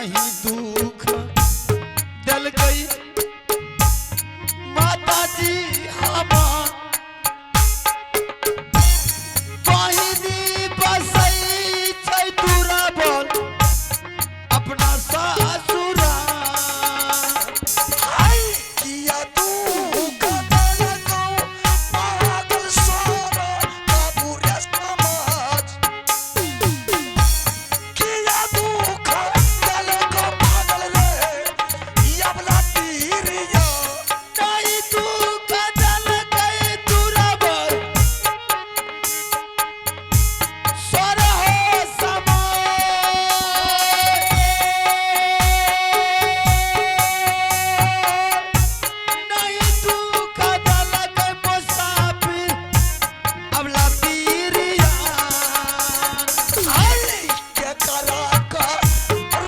नहीं दुख दल गई माता जी हमार बहिनी बसई छै दूरा बोल अपना सासुरा किया तू कदल को पागल सारा काबूरे समाज किया तू कदल को पागल रे यबला तीरिया नहीं तू कदल गई दूरा बोल स्वर हो समाज नहीं तू कदल गई मुसाफिर अबला पीरिया आई के करा का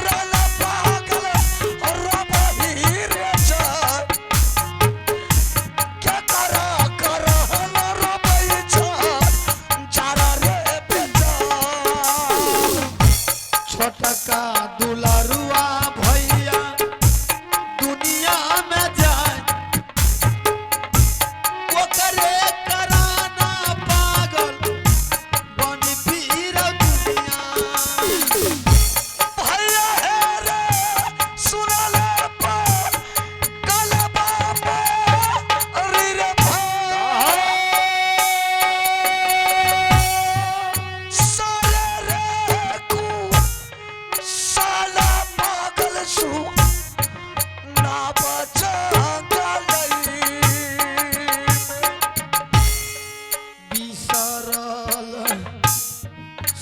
रल पागल रबही रे जा के करा कर हन रबही जा जारा रे बेटा छोटका दुलारुआ भैया दुनिया में जाए ओकरे कराना पागल बन फिर दुनिया भैया है रे सुनले पर गलबा पे री रे भाई सारे रे को साला पागल सु ना बचा गलई बिसरल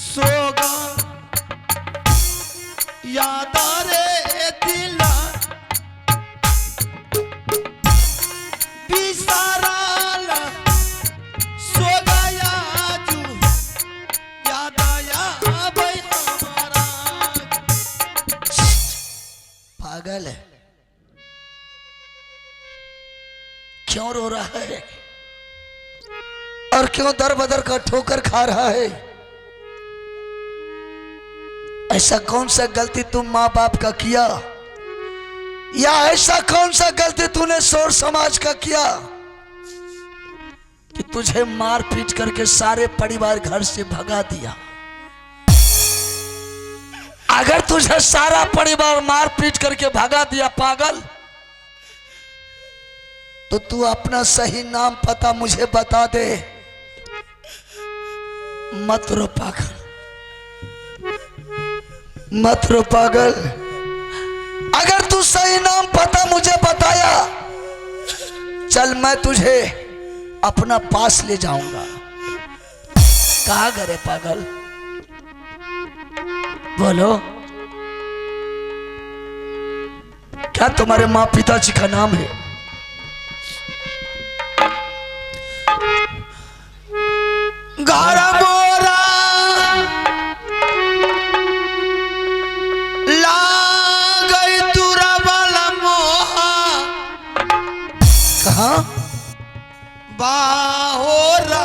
सोगा याद रे दिला बिसरल सोगा याजू याद आया भाई हमारा पागल है क्यों रो रहा है और क्यों दर बदर का ठोकर खा रहा है ऐसा कौन सा गलती तुम माँ बाप का किया या ऐसा कौन सा गलती तूने शोर समाज का किया कि तुझे मार पीट करके सारे परिवार घर से भगा दिया। अगर तुझे सारा परिवार मार पीट करके भगा दिया पागल तो तू अपना सही नाम पता मुझे बता दे। मत रो पागल मत रो पागल। अगर तू सही नाम पता मुझे बताया चल मैं तुझे अपना पास ले जाऊंगा। कहाँ गए पागल बोलो क्या तुम्हारे माँ पिताजी का नाम है? घर मोरा लागई तुरा वाला मोहा कहाँ? बाहोरा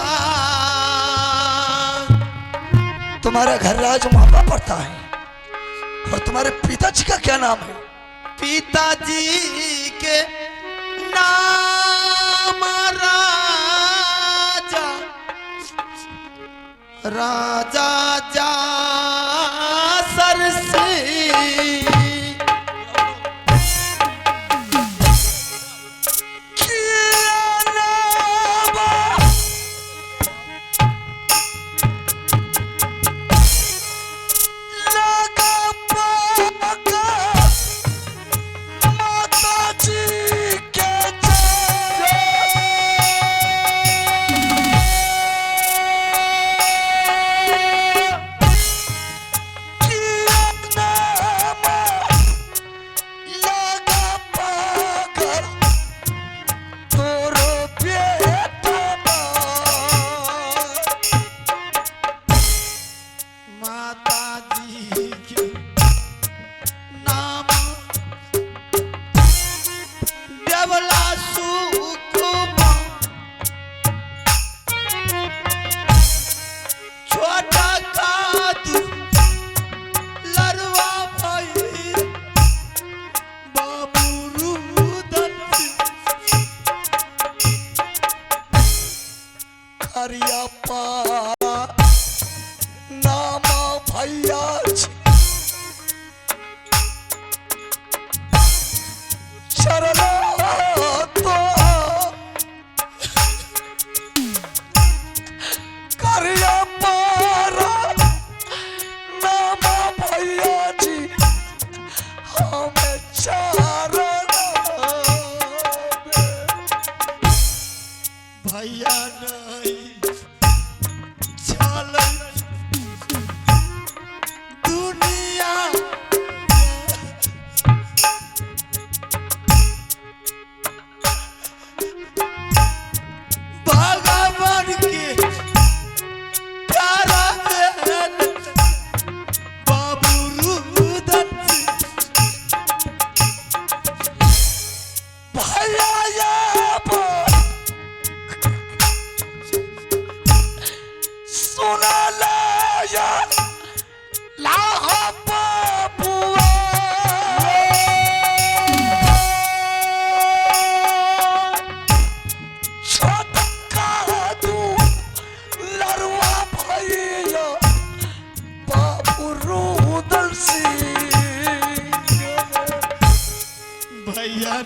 तुम्हारा घर राज वहां पड़ता है और तुम्हारे पिताजी का क्या नाम है? पिताजी के नाम राजा राजा जा सरसी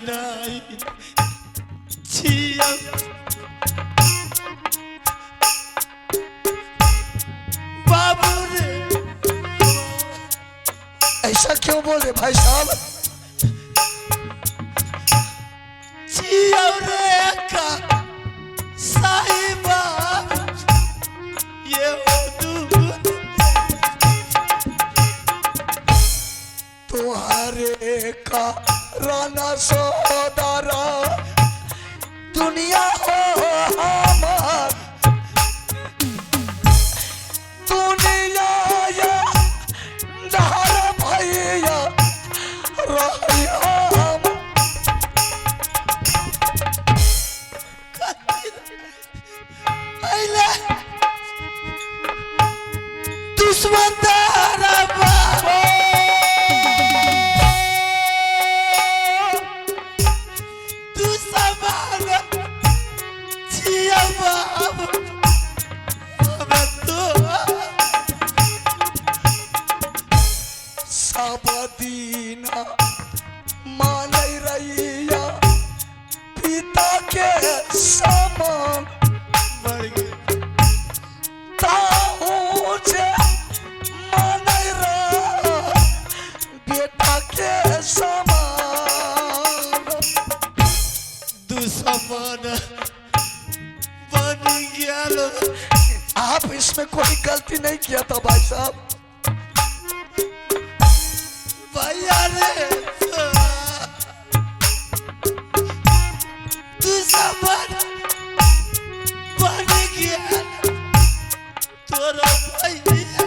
नहीं छिया बाबू रे ऐसा क्यों बोल रहे भाई साहब? छिया रे का साहिबा ये तुम्हारे का राना सोदारा दुनिया हो हमार दुनिया या नहर भैया रही हम पहले दुश्मन तारा बाबा तू समान छिया बाबा अब तो सब दीना मान रहिया पिता के समान मर गए ताऊ जे मान रहा बेटा के समान। दुश्मन बन गया लो आप इसमें कोई गलती नहीं किया था भाई साहब। भैया रे दुश्मन बन गया तोरा भैया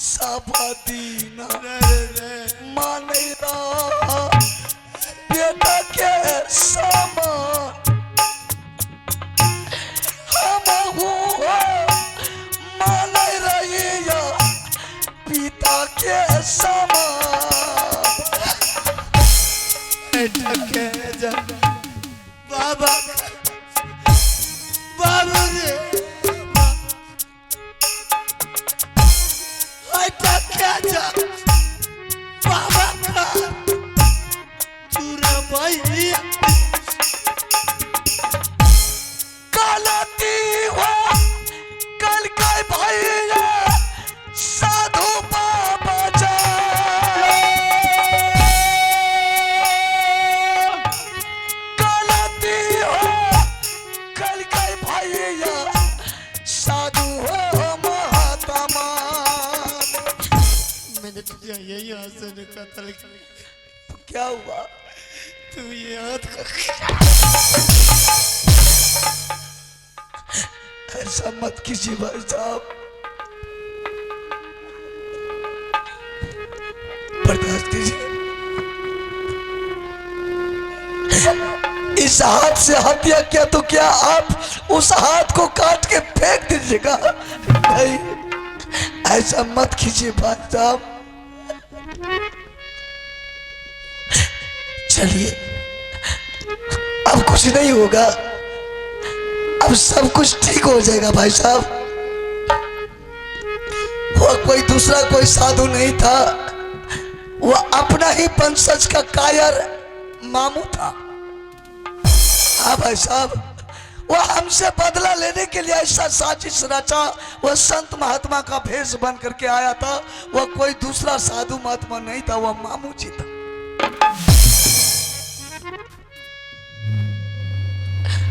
सब दीना रे मान रहा बेटा के समान। हम मान रहिया पिता के समान। टके जा बाबा बाबू रे टके जा बाबा का चूरा भैया गलती हो कल के भैया साधु बाबा जा गलती हो कल के भैया साधु हो महात्मा। मैंने तुझे यही हसन कत्ल किया क्या हुआ? तू याद कर ऐसा मत कीजिए भाई साहब, बर्दाश्त कीजिए। इस हाथ से हत्या किया तो क्या आप उस हाथ को काट के फेंक दीजिएगा? नहीं, ऐसा मत कीजिए भाई साहब। चलिए अब कुछ नहीं होगा, अब सब कुछ ठीक हो जाएगा भाई साहब। वो कोई दूसरा कोई साधु नहीं था, वो अपना ही वंशज का कायर मामू था। हाँ भाई साहब, वो हमसे बदला लेने के लिए ऐसा साजिश रचा। वो संत महात्मा का भेष बन करके आया था। वो कोई दूसरा साधु महात्मा नहीं था, वो मामू जी था।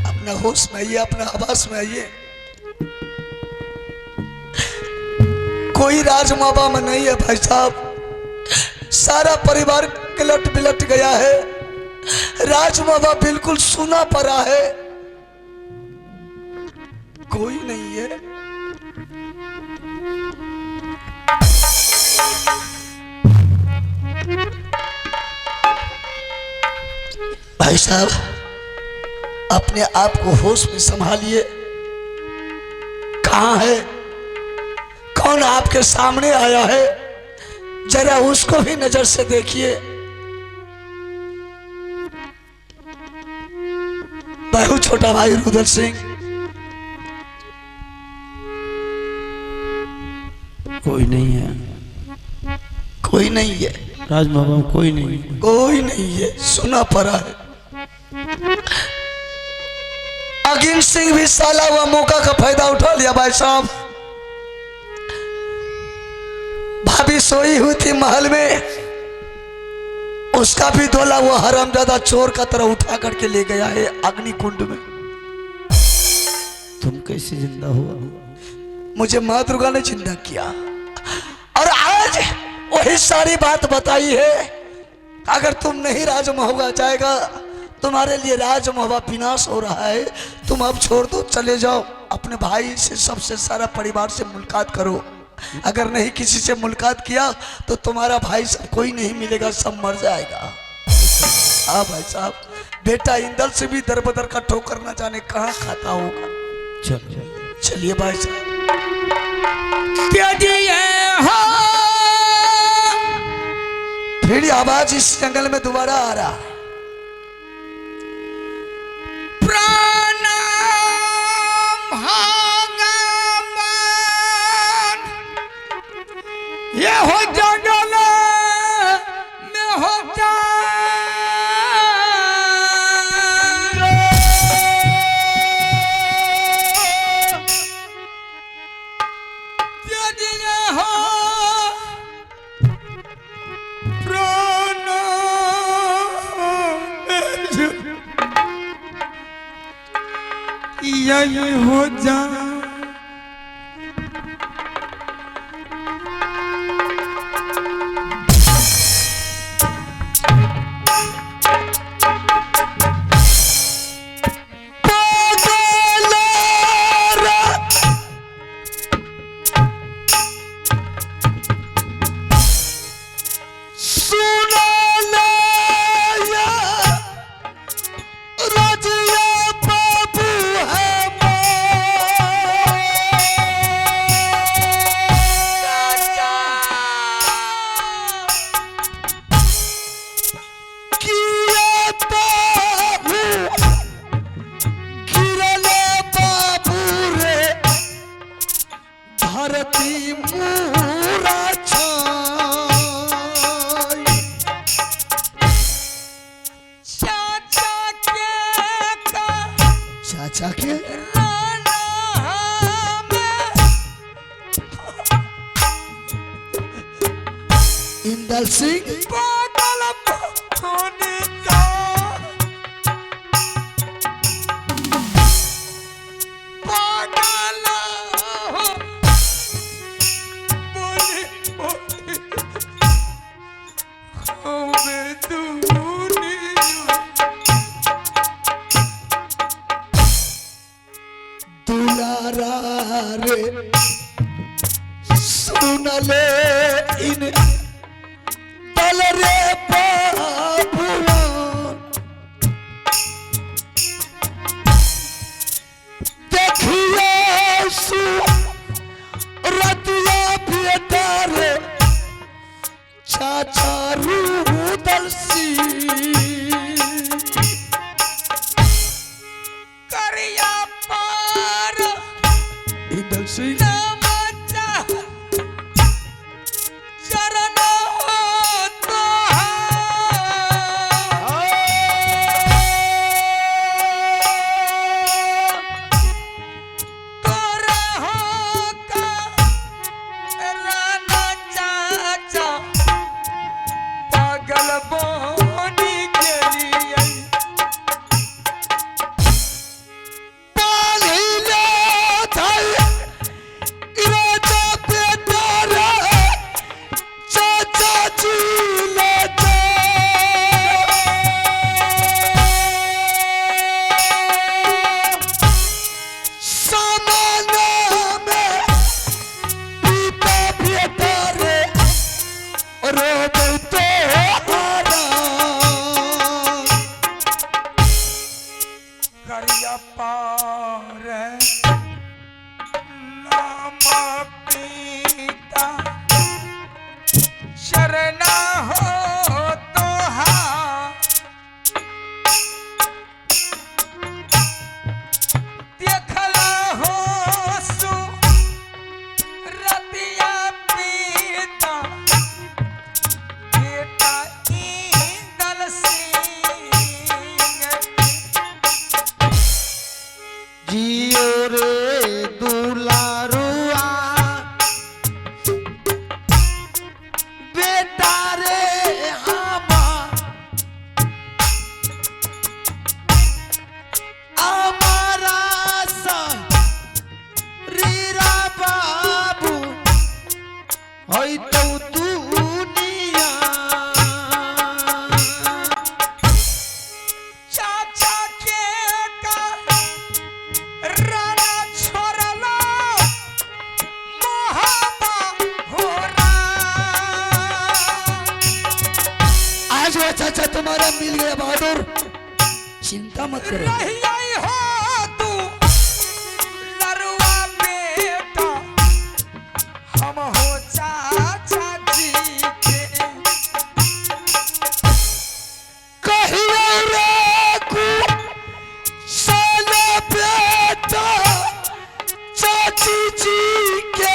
अपना होश में आइए, अपना आवास में आइए। कोई राजमाबा में नहीं है भाई साहब, सारा परिवार कलट बिलट गया है। राजमाबा बिल्कुल सूना पड़ा है, कोई नहीं है। भाई साहब, अपने आप को होश में संभालिए। कहां है, कौन आपके सामने आया है, जरा उसको भी नजर से देखिए। बहु छोटा भाई रुद्र सिंह। कोई नहीं है। कोई नहीं है। राजबाबा कोई नहीं, कोई नहीं है, सुना पड़ा है। अगिन सिंह भी साला हुआ मौका का फायदा उठा लिया भाई साहब। भाभी सोई हुई थी महल में, उसका भी डोला वो हरामजादा चोर का तरह उठा करके ले गया है अग्नि कुंड में। तुम कैसे जिंदा हुआ? मुझे माँ दुर्गा ने जिंदा किया और आज वही सारी बात बताई है। अगर तुम नहीं राजमहुआ जाएगा, तुम्हारे लिए राजमहुआ विनाश हो रहा है। तुम अब छोड़ दो, चले जाओ, अपने भाई से सबसे सारा परिवार से मुलाकात करो। अगर नहीं किसी से मुलाकात किया तो तुम्हारा भाई सब कोई नहीं मिलेगा, सब मर जाएगा। हाँ भाई साहब, बेटा इंदल से भी दर बदर का ठोकर न जाने कहाँ खाता होगा। चलो चलिए भाई साहब। फिर आवाज इस जंगल में दोबारा आ रहा है। ये हो जंगल में होता यही हो जा चाचा के इंदल सिंह रे सुन ले इन दल रे बाबुआ, देखिए रतिया बेटा रे चाचा रूदल सिंह करिया पार इंदल सिंह चाचा तुम्हारा मिल गया बहादुर, चिंता मत करो। नहीं आई हो तू लरुआ बेटा, हम हो चाचा जी के। कहियो रे कु साला बेटा चाची जी के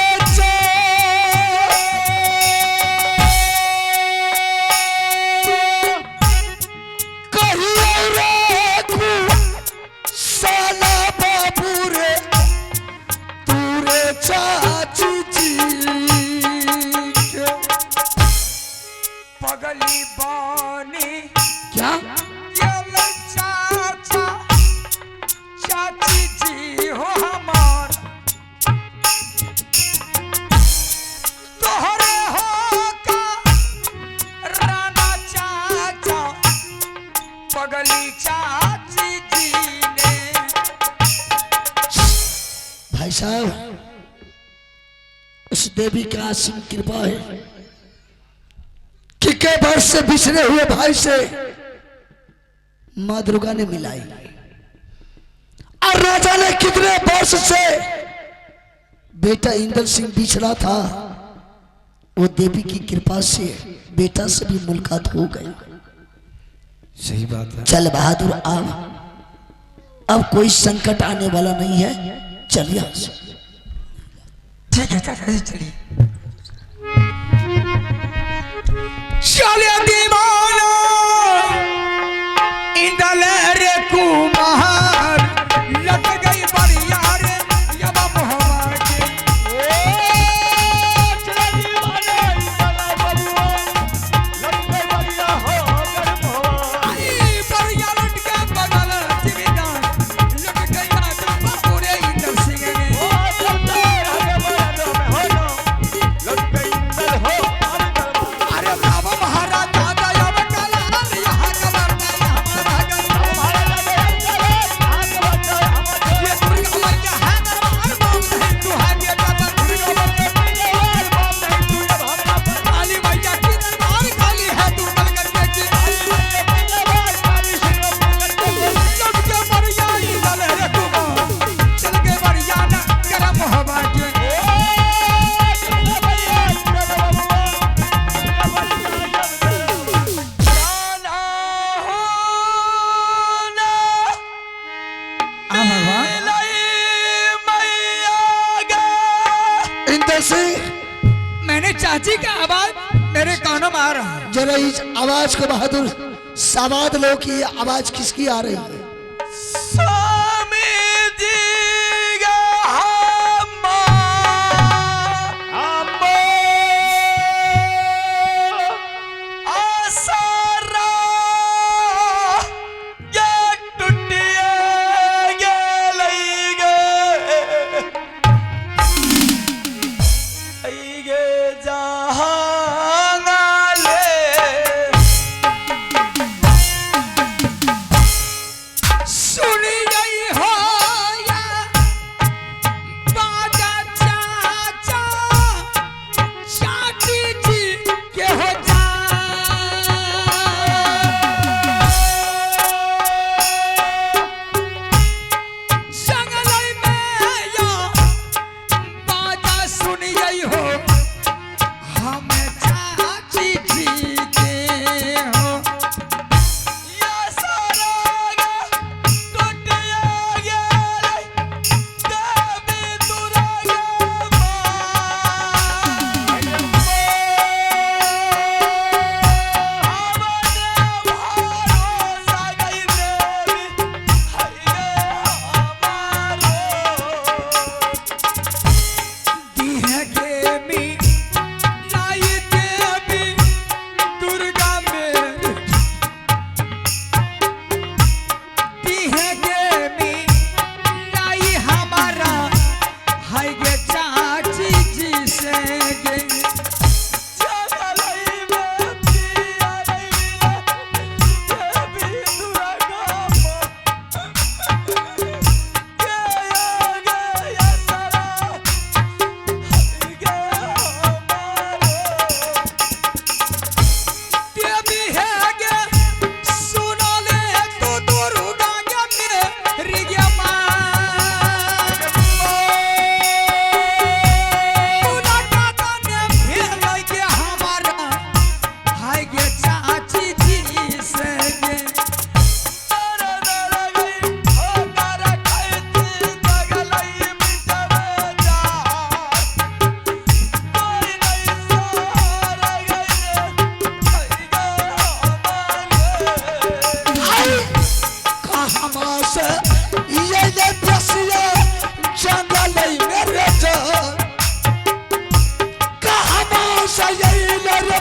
पगली बानी क्या ये चाचा चाची जी हो हमार, तोहरे हो का राना चाचा पगली चाची जी ने। भाई साहब, उस देवी की असीम कृपा है कि कई वर्ष से बिछड़े हुए भाई से मां दुर्गा ने मिलाई, और राजा ने कितने वर्ष से बेटा इंद्र सिंह बिछड़ा था, वो देवी की कृपा से बेटा से भी मुलाकात हो गई। सही बात है। चल बहादुर, अब कोई संकट आने वाला नहीं है, चल यहाँ से। ठीक है चाचा जी चलिए। चलिए दीवाना इंदल रे कुमार, लट गई बढ़िया रे यब मोहब्बत के। ओ चला दीवाना इंदल बबुआ, लट गई बढ़िया हो गर मोहब्बत। आई बढ़िया लट के बगल जिमीदार, लट गई ना पूरे इंदल सिंह ने। ओ चलते रहे बड़ों में हो लो, लट गई इंदल हो। अरे बाबा महाराज दादा अब कलाल यहाँ का बरता हमारा गन हमारा लगे यहाँ का बरता हमारा। ये दुर्गा मैया है दरबार बम नहीं तू है बेटा पर दुर्गा मैया बम नहीं तू जब हमरा पर काली मैया की दरबार काली है तू कल करके की दरबार काली सिर्फ करके लट के बढ़िया इंदल रे कुमार, चल के बढ़िया ना कर मोहब्बत के। इंद्र सिंह, मैंने चाची का आवाज मेरे कानों में आ रहा है। जरा इस आवाज को बहादुर सावाद लो कि ये आवाज किसकी आ रही है। स्वामी जी का आसरा ये टूटिए ये लई गे जहां ले सुन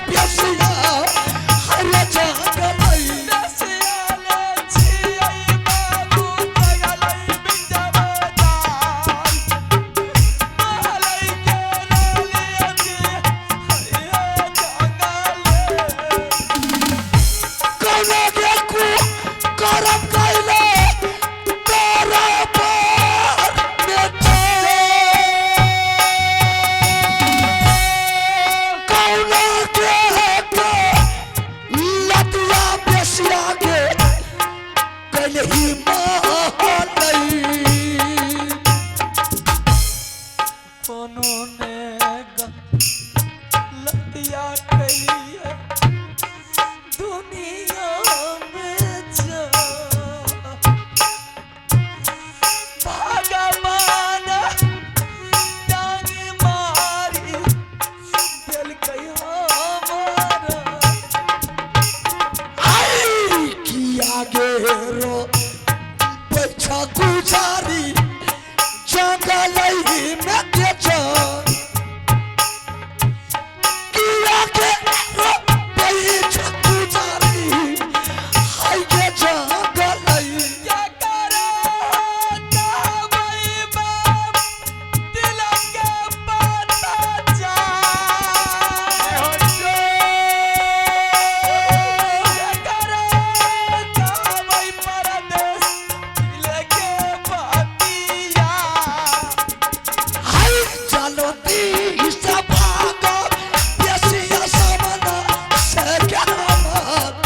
प्यासिया हरे जागलई कौनो देखू करम कैले तोरा पर बेटा कौनो के लतिया बेसिया के कैले ही महलई कोनो ने लतिया कहिए दुनिया में जा भगवान डांग मारी दिल कहियो हमारा आई किया गेरो बैठा गुजारी जंगलई में के जान किया गेरो बैठा गुजारी हाय के जंगलई क्या करे भाई बाप दिल के पता जा हो जो क्या करे भाई परदेश दिल के पतिया हाय चलो दी सब भागो बेसिया सामना से क्या मत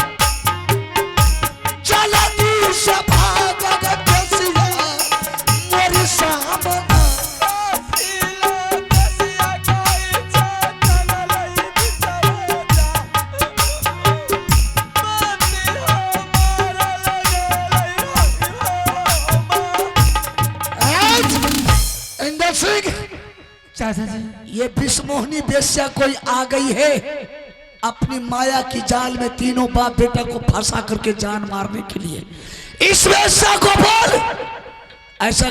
चलो दी सब भागो बेसिया मोर सामना इंदर सिंह चाचा जी ये विषमोहनी वेश्या कोई आ गई है अपनी माया की जाल में तीनों बाप बेटा को फंसा करके जान मारने के लिए। इस वेश्या को बोल ऐसा